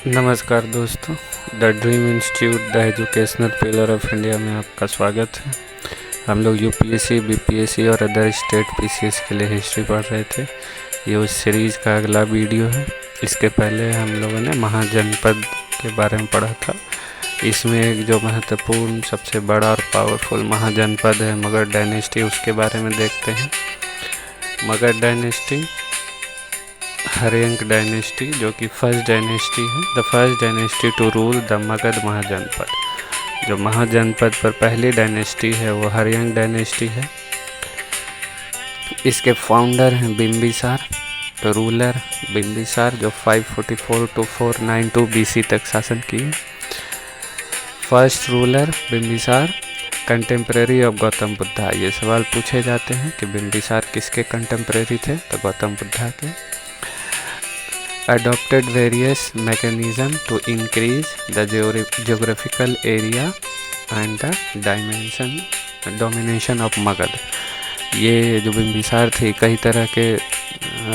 नमस्कार दोस्तों, the dream institute the educational pillar of India में आपका स्वागत है। हम लोग यूपीएससी, बीपीएससी और अदर स्टेट पीसीएस के लिए हिस्ट्री पढ़ रहे थे। ये उस सीरीज़ का अगला वीडियो है। इसके पहले हम लोगों ने महाजनपद के बारे में पढ़ा था। इसमें एक जो महत्वपूर्ण सबसे बड़ा और पावरफुल महाजनपद है मगध डायनेस्टी, उसके बारे में देखते हैं। मगध डायनेस्टी, हर्यंक डायनेस्टी जो कि फर्स्ट डायनेस्टी है, the first dynasty to rule the Magadh Mahajanapada. जो महाजनपद पर पहली डायनेस्टी है वो हर्यंक डायनेस्टी है। इसके फाउंडर हैं बिंबिसार, तो रूलर बिंबिसार जो 544 to 492 BC तक शासन किए। First ruler Bimbisara, contemporary of Gautam Buddha. ये सवाल पूछे जाते हैं कि बिंबिसार किसके कंटेम्प्रेरी थे, तो गौतम बुद्धा के। Adopted various mechanism to increase the geographical area and the domination of Magadh. ये जो बिंबिसार थे कई तरह के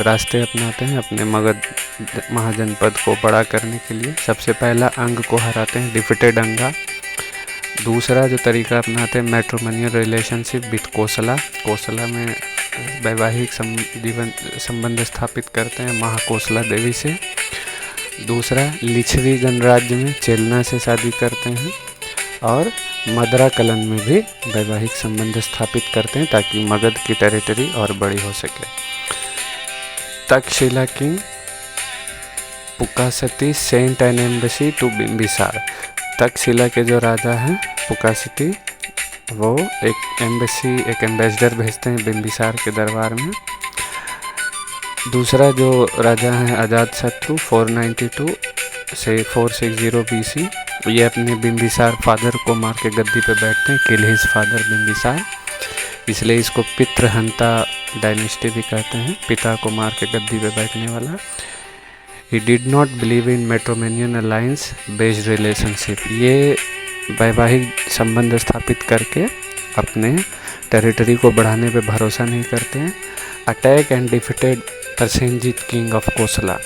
रास्ते अपनाते हैं अपने मगध महाजनपद को बड़ा करने के लिए। सबसे पहला अंग को हराते हैं, डिफिटेड अंगा। दूसरा जो तरीका अपनाते हैं, मैट्रिमोनियल रिलेशनशिप विथ कोसला। कोसला में वैवाहिक संबंध स्थापित करते हैं महाकोसला देवी से। दूसरा, लिच्छवी गणराज्य में चेलना से शादी करते हैं। और मदरा कलन में भी वैवाहिक संबंध स्थापित करते हैं ताकि मगध की टेरिटरी और बड़ी हो सके। Takshashila king Pukkusati sent an embassy to Bimbisara. Takshashila के जो राजा हैं पुकासती, वो एक एम्बेसडर भेजते हैं बिंबिसार के दरबार में। दूसरा जो राजा हैं अजातशत्रु 492 से 460 BC, ये अपने बिंबिसार फादर को मार के गद्दी पे बैठते हैं, किल हिज फादर बिंबिसार। इसलिए इसको पितृहंता डायनेस्टी भी कहते हैं, पिता को मार के गद्दी पे बैठने वाला। He did not believe in matrimonial alliance based relationship. ये वैवाहिक संबंध स्थापित करके अपने टेरिटरी को बढ़ाने पे भरोसा नहीं करते हैं। Attack and defeated Prasenjit king of Kosala.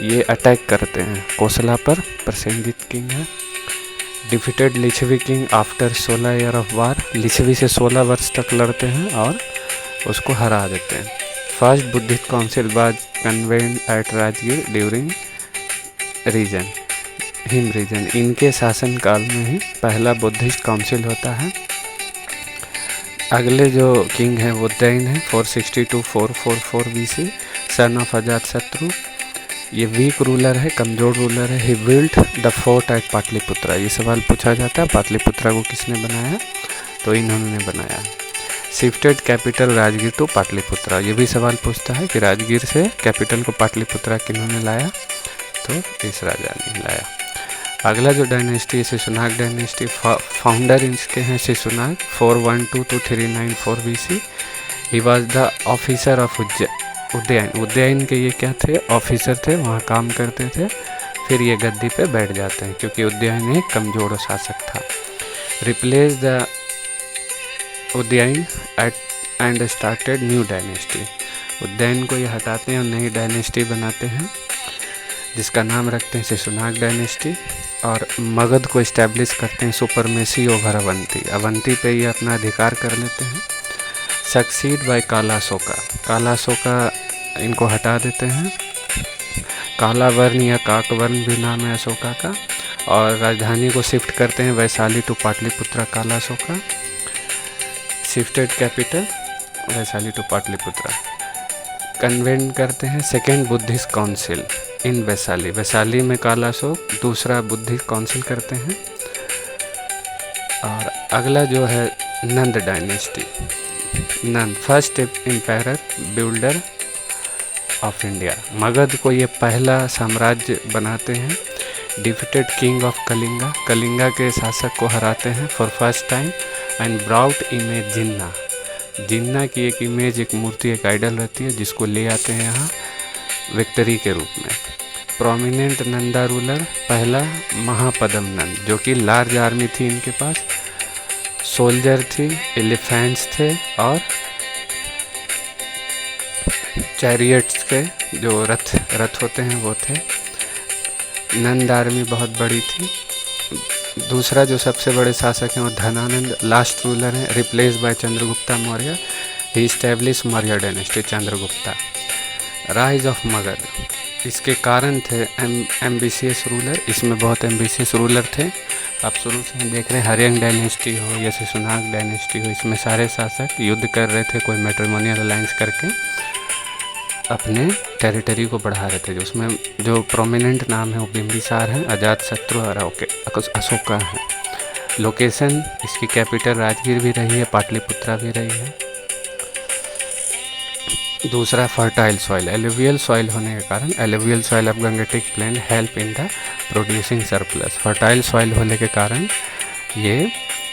ये अटैक करते हैं कोसला पर, प्रसेनजीत किंग है। Defeated Lichchhavi king after 16 year of war. Lichchhavi से 16 वर्ष तक लड़ते हैं और उसको हरा देते हैं। First Buddhist council was convened at Rajgir during him reign. इनके शासन काल में ही पहला बुद्धिस्ट काउंसिल होता है। अगले जो किंग हैं वो उदयन है 460 to 444 BC, son of Ajatashatru. ये वीक रूलर है, कमजोर रूलर है। He built the fort at Pataliputra. ये सवाल पूछा जाता है पाटलिपुत्रा को किसने बनाया, तो इन्होंने बनाया। Shifted capital Rajgir to Pataliputra. ये भी सवाल पूछता है कि राजगीर से कैपिटल को पाटलिपुत्रा किन्होंने लाया, तो इस राजा ने लाया। अगला जो डायनेस्टी है शिशुनाग डायनेस्टी। फाउंडर इसके हैं शिशुनाग 412 to 394 BC। ही was the officer of Ujjain. Ujjain के ये क्या थे, ऑफिसर थे, वहाँ काम करते थे। फिर ये गद्दी पे बैठ जाते हैं क्योंकि उज्जैन एक कमजोर शासक था। Replace the Ujjain and started new dynasty. Ujjain को ये हटाते हैं और नई डायनेस्टी बनाते हैं जिसका नाम रखते हैं शिशुनाग डायनेस्टी। और मगध को इस्टेब्लिश करते हैं सुपरमेसी ओवर अवंती। अवंती पे ये अपना अधिकार कर लेते हैं। Succeed bye कालाशोका। कालाशोका इनको हटा देते हैं। कालावर्ण या काकवर्ण भी नाम है अशोका का। और राजधानी को शिफ्ट करते हैं Vaishali to Pataliputra. Kalashoka shifted capital Vaishali to Pataliputra. Convene करते हैं second Buddhist council in Vaishali. Vaishali में कालाशोक दूसरा बुद्धिस्ट काउंसिल करते हैं। और अगला जो है Nanda dynasty. Nanda first empire builder of India. Magadh को ये पहला साम्राज्य बनाते हैं। Defeated king of Kalinga. Kalinga के शासक को हराते हैं for first time. And brought image Jina. Jina की एक इमेज, एक मूर्ति, एक आइडल रहती है जिसको ले आते हैं यहाँ विक्ट्री के रूप में। प्रोमिनेंट नंदा रूलर पहला महापदम नंद, जो कि लार्ज आर्मी थी इनके पास, सोल्जर थी, एलिफेंट्स थे और चैरियट्स के जो रथ होते हैं वो थे। नंद आर्मी बहुत बड़ी थी। दूसरा जो सबसे बड़े शासक हैं वो धनानंद, लास्ट रूलर हैं, replace by Chandragupta Maurya. He establish Maurya dynasty, Chandragupta. Rise of Magadh, इसके कारण थे एम्बिशियस रूलर, इसमें बहुत एम्बिशियस रूलर थे। आप शुरू से देख रहे हैं, हरियंग डायनेस्टी हो या शिशुनाग डायनेस्टी हो, इसमें सारे शासक युद्ध कर रहे थे, कोई मैट्रिमोनियल अलायंस करके अपने टेरिटरी को बढ़ा रहे थे। उसमें जो प्रोमिनेंट नाम है वो बिंबिसार है, अजातशत्रु और अशोका है। लोकेशन, इसकी कैपिटल राजगीर भी रही है, पाटलिपुत्रा भी रही है। दूसरा फर्टाइल सॉइल, एलुवियल सॉइल होने के कारण, alluvial soil of Gangetic plain help in the producing surplus. Fertile soil होने के कारण ये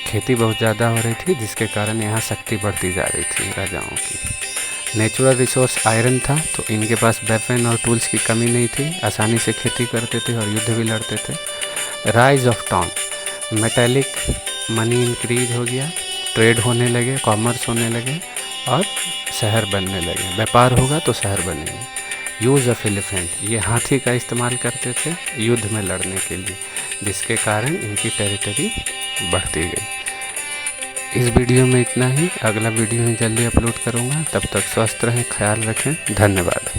खेती बहुत ज़्यादा हो रही थी, जिसके कारण यहाँ शक्ति बढ़ती जा रही थी राजाओं की। नेचुरल रिसोर्स आयरन था, तो इनके पास वेपन और टूल्स की कमी नहीं थी, आसानी से खेती करते थे और युद्ध भी लड़ते थे। Rise of town, metallic money increase हो गया, ट्रेड होने लगे, कॉमर्स होने लगे और शहर बनने लगे। व्यापार होगा तो शहर बनेंगे। यूज़ ऑफ एलिफेंट, ये हाथी का इस्तेमाल करते थे युद्ध में लड़ने के लिए, जिसके कारण इनकी टेरिटरी बढ़ती गई। इस वीडियो में इतना ही, अगला वीडियो ही जल्दी अपलोड करूँगा। तब तक स्वस्थ रहें, ख्याल रखें, धन्यवाद।